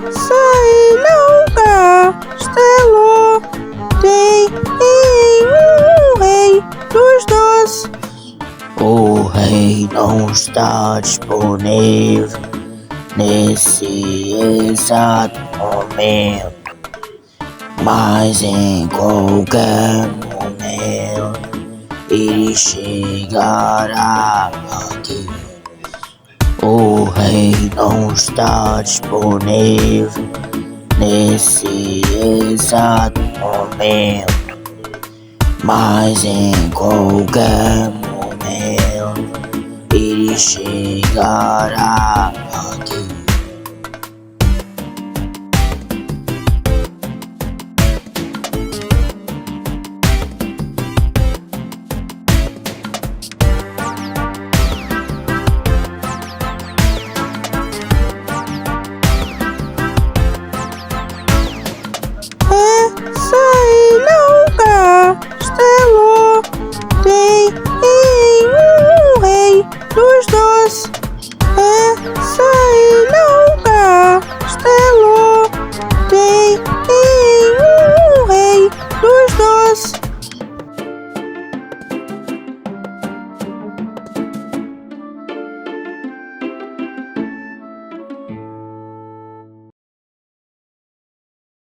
Sei não, castelo tem um rei dos doces. O rei não está disponível nesse exato momento, mas em qualquer momento ele chegará aqui. O rei não está disponível nesse exato momento, mas em qualquer momento ele chegará